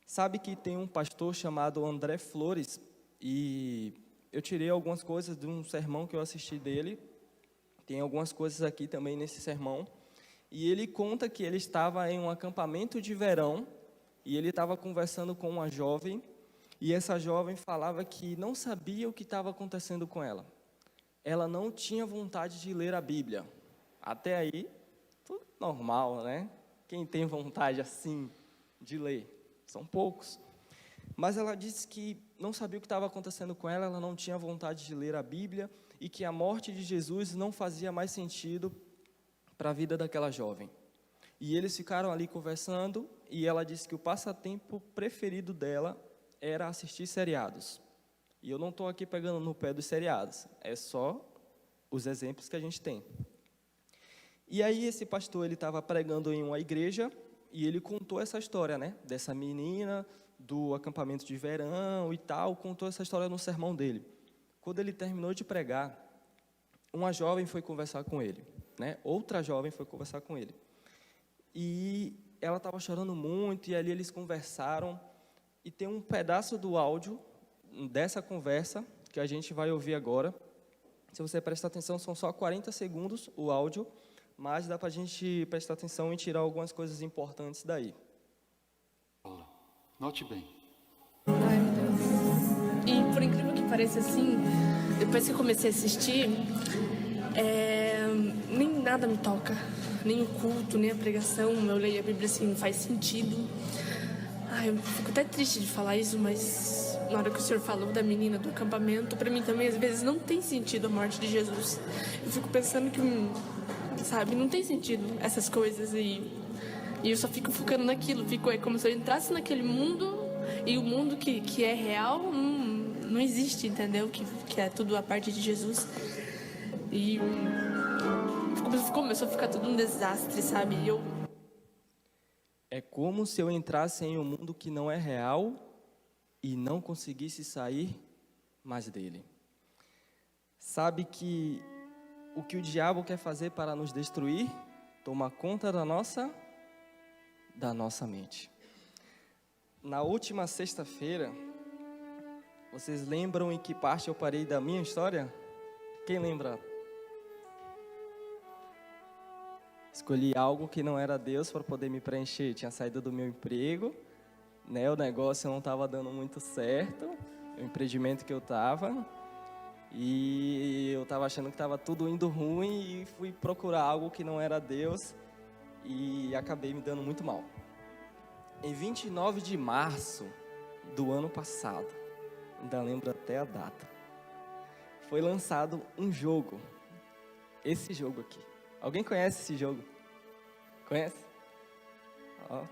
Sabe que tem um pastor chamado André Flores e eu tirei algumas coisas de um sermão que eu assisti dele. Tem algumas coisas aqui também nesse sermão. E ele conta que ele estava em um acampamento de verão e ele estava conversando com uma jovem e essa jovem falava que não sabia o que estava acontecendo com ela. Ela não tinha vontade de ler a Bíblia. Até aí, tudo normal, né? Quem tem vontade assim de ler? São poucos. Mas ela disse que não sabia o que estava acontecendo com ela, ela não tinha vontade de ler a Bíblia e que a morte de Jesus não fazia mais sentido para a vida daquela jovem. E eles ficaram ali conversando e ela disse que o passatempo preferido dela era assistir seriados. E eu não estou aqui pegando no pé dos seriados, é só os exemplos que a gente tem. E aí esse pastor, ele estava pregando em uma igreja e ele contou essa história, né, dessa menina, do acampamento de verão e tal, contou essa história no sermão dele. Quando ele terminou de pregar, uma jovem foi conversar com ele, né, outra jovem foi conversar com ele. E ela estava chorando muito e ali eles conversaram e tem um pedaço do áudio dessa conversa que a gente vai ouvir agora. Se você prestar atenção, são só 40 segundos o áudio, mas dá para a gente prestar atenção e tirar algumas coisas importantes daí. Note bem. Ai, meu Deus. E por incrível que pareça, assim, depois que eu comecei a assistir, nem nada me toca. Nem o culto, nem a pregação. Eu leio a Bíblia assim, faz sentido. Ai, eu fico até triste de falar isso, mas na hora que o senhor falou da menina do acampamento, pra mim também às vezes não tem sentido a morte de Jesus. Eu fico pensando que, sabe, não tem sentido essas coisas e eu só fico focando naquilo. É como se eu entrasse naquele mundo e o mundo que é real não existe, entendeu? Que é tudo a parte de Jesus. E começou a ficar tudo um desastre, sabe? É como se eu entrasse em um mundo que não é real e não conseguisse sair mais dele. Sabe que o diabo quer fazer para nos destruir? Tomar conta da nossa mente. Na última sexta-feira, vocês lembram em que parte eu parei da minha história? Quem lembra? Escolhi algo que não era Deus para poder me preencher. Tinha saído do meu emprego, né? O negócio não estava dando muito certo, o empreendimento que eu estava. E eu estava achando que estava tudo indo ruim e fui procurar algo que não era Deus e acabei me dando muito mal. Em 29 de março do ano passado, ainda lembro até a data, foi lançado um jogo. Esse jogo aqui. Alguém conhece esse jogo? Conhece?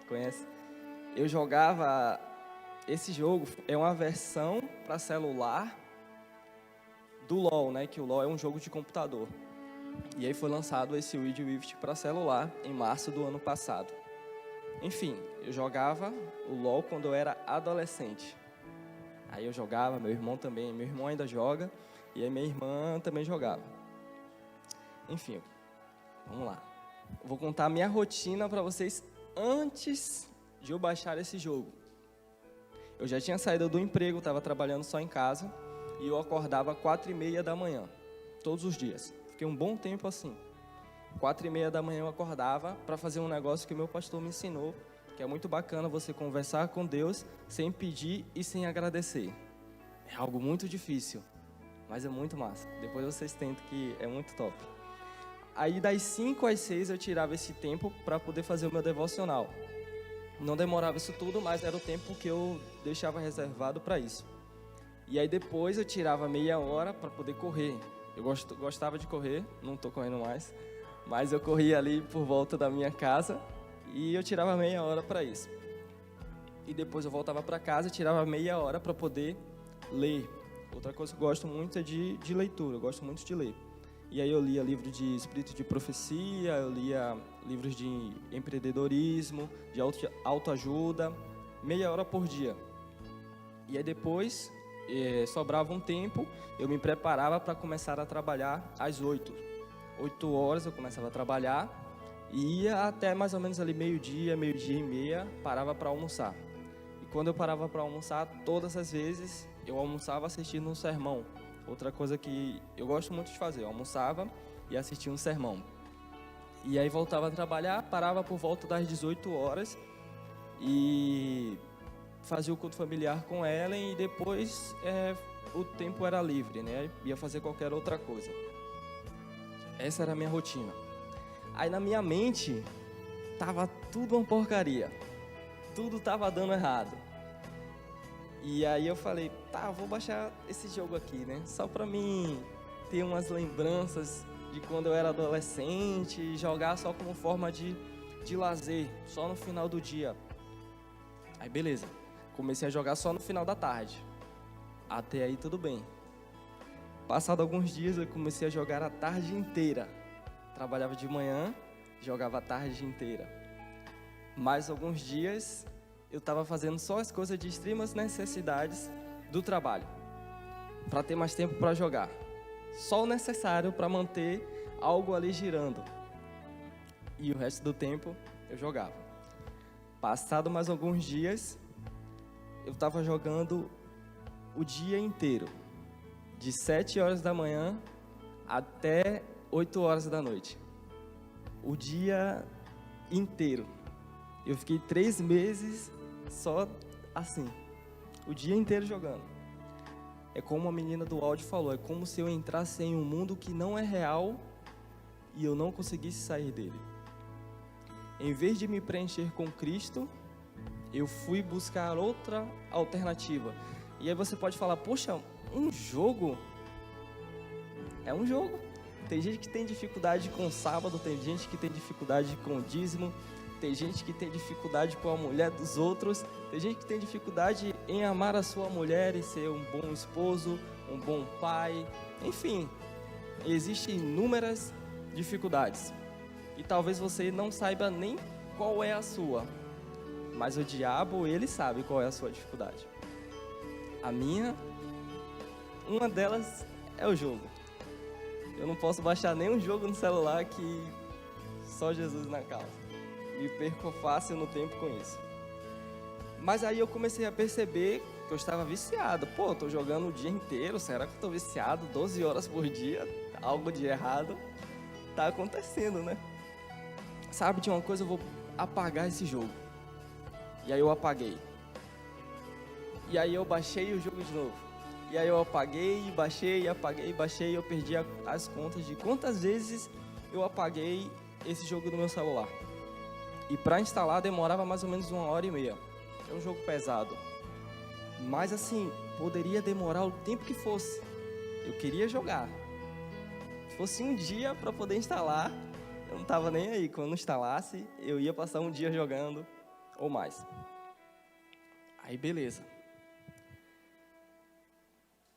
Conhece. Eu jogava... Esse jogo é uma versão para celular do LoL, né? Que o LoL é um jogo de computador. E aí foi lançado esse Wild Rift para celular em março do ano passado. Enfim, eu jogava o LoL quando eu era adolescente. Aí eu jogava, meu irmão também. Meu irmão ainda joga e aí minha irmã também jogava. Enfim... Vamos lá. Vou contar a minha rotina para vocês antes de eu baixar esse jogo. Eu já tinha saído do emprego, estava trabalhando só em casa e eu acordava 4h30 da manhã, todos os dias. Fiquei um bom tempo assim. 4h30 da manhã eu acordava para fazer um negócio que o meu pastor me ensinou, que é muito bacana você conversar com Deus sem pedir e sem agradecer. É algo muito difícil, mas é muito massa. Depois vocês tentam que é muito top. Aí das 5 às 6 eu tirava esse tempo para poder fazer o meu devocional. Não demorava isso tudo, mas era o tempo que eu deixava reservado para isso. E aí depois eu tirava meia hora para poder correr. Eu gostava de correr, não estou correndo mais, mas eu corria ali por volta da minha casa e eu tirava meia hora para isso. E depois eu voltava para casa e tirava meia hora para poder ler. Outra coisa que eu gosto muito é de leitura, eu gosto muito de ler. E aí eu lia livros de espírito de profecia, eu lia livros de empreendedorismo, de autoajuda, meia hora por dia. E aí depois, sobrava um tempo, eu me preparava para começar a trabalhar às 8. 8 horas eu começava a trabalhar e ia até mais ou menos ali meio-dia e meia, parava para almoçar. E quando eu parava para almoçar, todas as vezes eu almoçava assistindo um sermão. Outra coisa que eu gosto muito de fazer, eu almoçava e assistia um sermão. E aí voltava a trabalhar, parava por volta das 18 horas e fazia o culto familiar com Ellen, e depois o tempo era livre, né? Ia fazer qualquer outra coisa. Essa era a minha rotina. Aí na minha mente tava tudo uma porcaria, tudo tava dando errado. E aí eu falei, tá, vou baixar esse jogo aqui, né? Só pra mim ter umas lembranças de quando eu era adolescente, e jogar só como forma de lazer, só no final do dia. Aí beleza, comecei a jogar só no final da tarde. Até aí tudo bem. Passado alguns dias eu comecei a jogar a tarde inteira. Trabalhava de manhã, jogava a tarde inteira. Mais alguns dias eu estava fazendo só as coisas de extremas necessidades do trabalho, para ter mais tempo para jogar. Só o necessário para manter algo ali girando. E o resto do tempo eu jogava. Passado mais alguns dias, eu estava jogando o dia inteiro, de 7 horas da manhã até 8 horas da noite. O dia inteiro. Eu fiquei 3 meses só assim, o dia inteiro jogando. É como a menina do áudio falou, é como se eu entrasse em um mundo que não é real e eu não conseguisse sair dele. Em vez de me preencher com Cristo, eu fui buscar outra alternativa. E aí você pode falar, poxa, um jogo? É um jogo. Tem gente que tem dificuldade com o sábado, tem gente que tem dificuldade com o dízimo, tem gente que tem dificuldade com a mulher dos outros, tem gente que tem dificuldade em amar a sua mulher e ser um bom esposo, um bom pai, enfim, existem inúmeras dificuldades. E talvez você não saiba nem qual é a sua, mas o diabo, ele sabe qual é a sua dificuldade. A minha, uma delas é o jogo. Eu não posso baixar nenhum jogo no celular que só Jesus na causa. Me perco fácil no tempo com isso. Mas aí eu comecei a perceber que eu estava viciado. Pô, eu tô jogando o dia inteiro, será que eu tô viciado 12 horas por dia? Algo de errado tá acontecendo, né? Sabe de uma coisa, eu vou apagar esse jogo. E aí eu apaguei. E aí eu baixei o jogo de novo. E aí eu apaguei, baixei, apaguei, baixei, eu perdi as contas de quantas vezes eu apaguei esse jogo no meu celular. E para instalar demorava mais ou menos 1h30. É um jogo pesado. Mas assim, poderia demorar o tempo que fosse. Eu queria jogar. Se fosse um dia para poder instalar, eu não estava nem aí. Quando instalasse, eu ia passar um dia jogando ou mais. Aí beleza.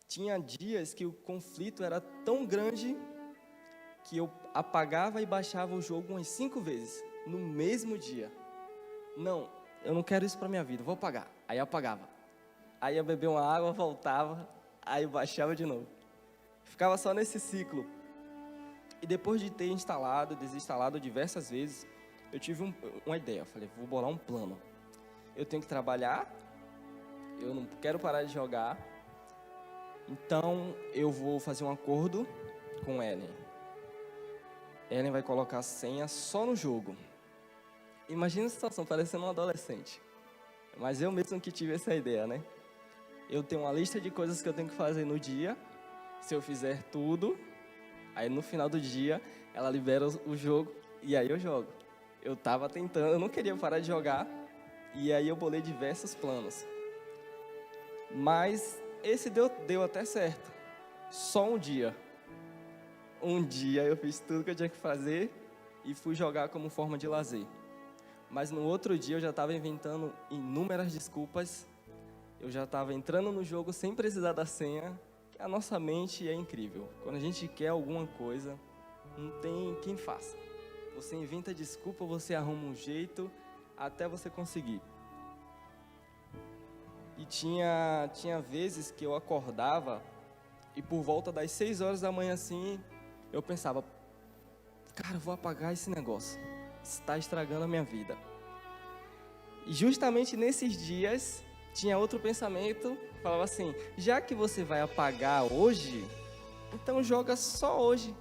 Tinha dias que o conflito era tão grande que eu apagava e baixava o jogo umas 5 vezes. No mesmo dia. Não, eu não quero isso pra minha vida, vou apagar. Aí eu apagava. Aí eu bebia uma água, voltava, aí eu baixava de novo. Ficava só nesse ciclo. E depois de ter instalado, desinstalado diversas vezes, eu tive uma ideia. Eu falei, vou bolar um plano. Eu tenho que trabalhar, eu não quero parar de jogar, então eu vou fazer um acordo com Ellen. Ellen vai colocar a senha só no jogo. Imagina a situação, parecendo um adolescente. Mas eu mesmo que tive essa ideia, né? Eu tenho uma lista de coisas que eu tenho que fazer no dia. Se eu fizer tudo, aí no final do dia, ela libera o jogo e aí eu jogo. Eu tava tentando, eu não queria parar de jogar. E aí eu bolei diversos planos. Mas esse deu até certo. Só um dia. Um dia eu fiz tudo que eu tinha que fazer e fui jogar como forma de lazer. Mas no outro dia eu já estava inventando inúmeras desculpas. Eu já estava entrando no jogo sem precisar da senha. A nossa mente é incrível. Quando a gente quer alguma coisa, não tem quem faça. Você inventa desculpa, você arruma um jeito até você conseguir. E tinha vezes que eu acordava e por volta das 6 horas da manhã assim, eu pensava, cara, eu vou apagar esse negócio. Está estragando a minha vida. E justamente nesses dias tinha outro pensamento, falava assim, já que você vai apagar hoje, então joga só hoje.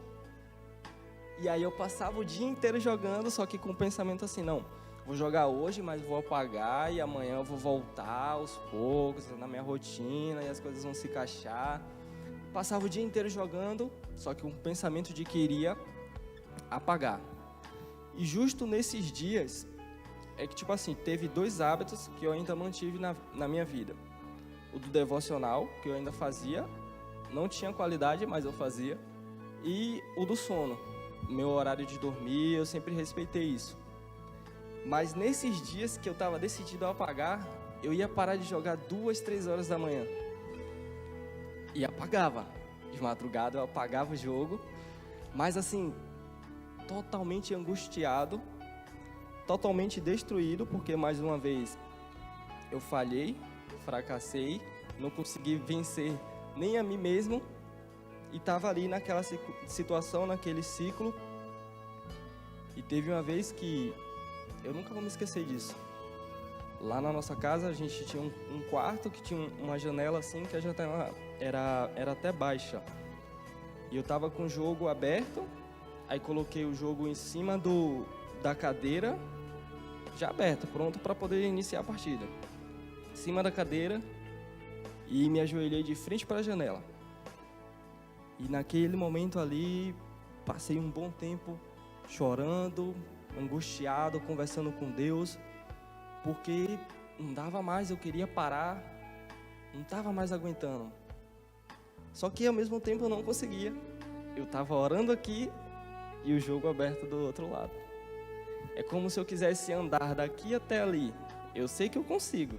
E aí eu passava o dia inteiro jogando, só que com o pensamento assim, não, vou jogar hoje, mas vou apagar e amanhã eu vou voltar aos poucos, na minha rotina, e as coisas vão se encaixar. Passava o dia inteiro jogando, só que com o pensamento de que iria apagar. E justo nesses dias, é que tipo assim, teve 2 hábitos que eu ainda mantive na minha vida. O do devocional, que eu ainda fazia, não tinha qualidade, mas eu fazia. E o do sono, meu horário de dormir, eu sempre respeitei isso. Mas nesses dias que eu estava decidido a apagar, eu ia parar de jogar 2, 3 horas da manhã. E apagava. De madrugada eu apagava o jogo, mas assim, totalmente angustiado, totalmente destruído, porque mais uma vez eu falhei, fracassei, não consegui vencer nem a mim mesmo, e estava ali naquela situação, naquele ciclo. E teve uma vez que eu nunca vou me esquecer disso. Lá na nossa casa a gente tinha um quarto que tinha uma janela assim, que a janela era até baixa. E eu estava com o jogo aberto, aí coloquei o jogo em cima da cadeira, já aberto, pronto para poder iniciar a partida. Em cima da cadeira, e me ajoelhei de frente para a janela. E naquele momento ali, passei um bom tempo chorando, angustiado, conversando com Deus, porque não dava mais, eu queria parar, não estava mais aguentando. Só que ao mesmo tempo eu não conseguia. Eu estava orando aqui e o jogo aberto do outro lado. É como se eu quisesse andar daqui até ali. Eu sei que eu consigo,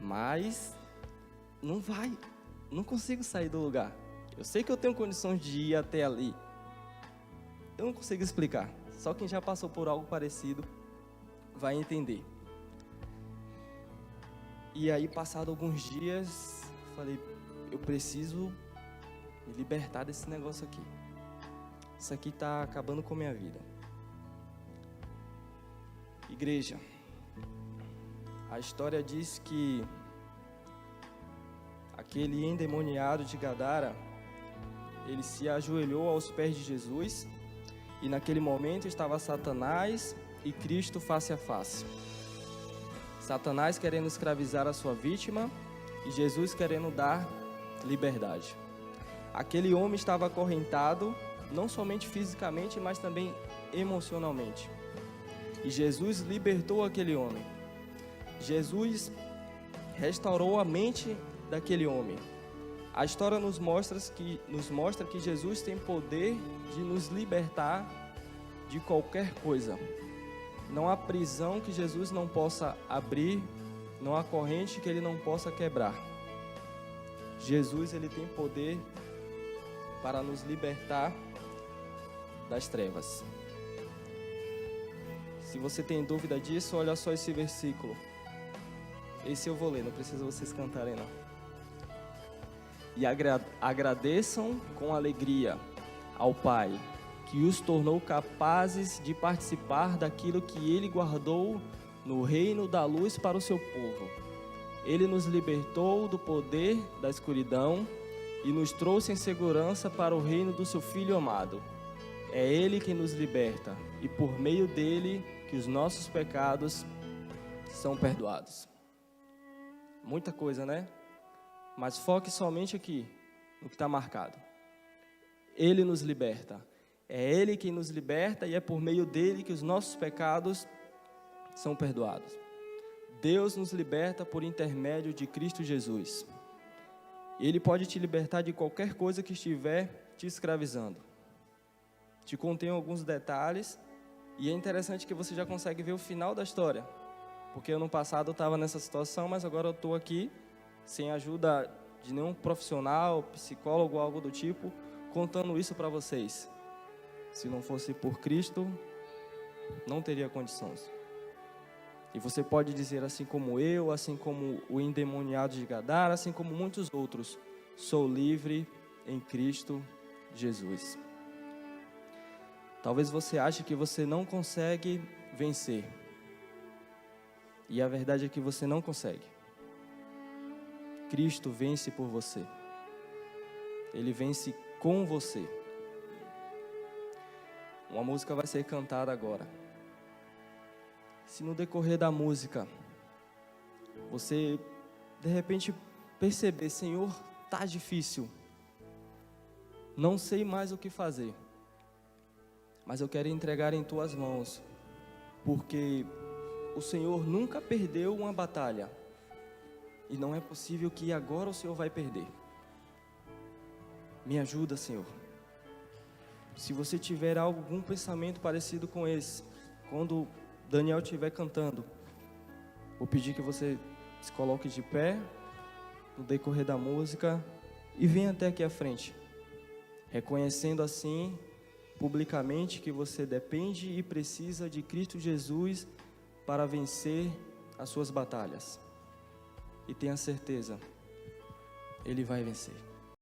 mas não vai, não consigo sair do lugar. Eu sei que eu tenho condições de ir até ali. Eu não consigo explicar. Só quem já passou por algo parecido vai entender. E aí, passado alguns dias, falei, eu preciso me libertar desse negócio aqui. Isso aqui está acabando com a minha vida. Igreja, a história diz que aquele endemoniado de Gadara, ele se ajoelhou aos pés de Jesus, e naquele momento estava Satanás e Cristo face a face. Satanás querendo escravizar a sua vítima e Jesus querendo dar liberdade. Aquele homem estava acorrentado, não somente fisicamente, mas também emocionalmente. E Jesus libertou aquele homem. Jesus restaurou a mente daquele homem. A história nos mostra que Jesus tem poder de nos libertar de qualquer coisa. Não há prisão que Jesus não possa abrir, não há corrente que ele não possa quebrar. Jesus, ele tem poder para nos libertar das trevas. Se você tem dúvida disso, olha só esse versículo. Esse eu vou ler, não precisa vocês cantarem não. E agradeçam com alegria ao Pai, que os tornou capazes de participar daquilo que Ele guardou no reino da luz para o seu povo. Ele nos libertou do poder da escuridão e nos trouxe em segurança para o reino do seu Filho amado. É Ele quem nos liberta, e por meio dele que os nossos pecados são perdoados. Muita coisa, né? Mas foque somente aqui, no que está marcado. Ele nos liberta. É Ele quem nos liberta e é por meio dele que os nossos pecados são perdoados. Deus nos liberta por intermédio de Cristo Jesus. Ele pode te libertar de qualquer coisa que estiver te escravizando. Te contei alguns detalhes e é interessante que você já consegue ver o final da história. Porque ano passado eu estava nessa situação, mas agora eu estou aqui sem ajuda de nenhum profissional, psicólogo, algo do tipo, contando isso para vocês. Se não fosse por Cristo, não teria condições. E você pode dizer, assim como eu, assim como o endemoniado de Gadara, assim como muitos outros, sou livre em Cristo Jesus. Talvez você ache que você não consegue vencer. E a verdade é que você não consegue. Cristo vence por você. Ele vence com você. Uma música vai ser cantada agora. Se no decorrer da música você de repente perceber, Senhor, tá difícil, não sei mais o que fazer, mas eu quero entregar em tuas mãos, porque o Senhor nunca perdeu uma batalha, e não é possível que agora o Senhor vai perder. Me ajuda, Senhor. Se você tiver algum pensamento parecido com esse, quando Daniel estiver cantando, vou pedir que você se coloque de pé no decorrer da música e venha até aqui à frente, reconhecendo assim publicamente que você depende e precisa de Cristo Jesus para vencer as suas batalhas. E tenha certeza, Ele vai vencer.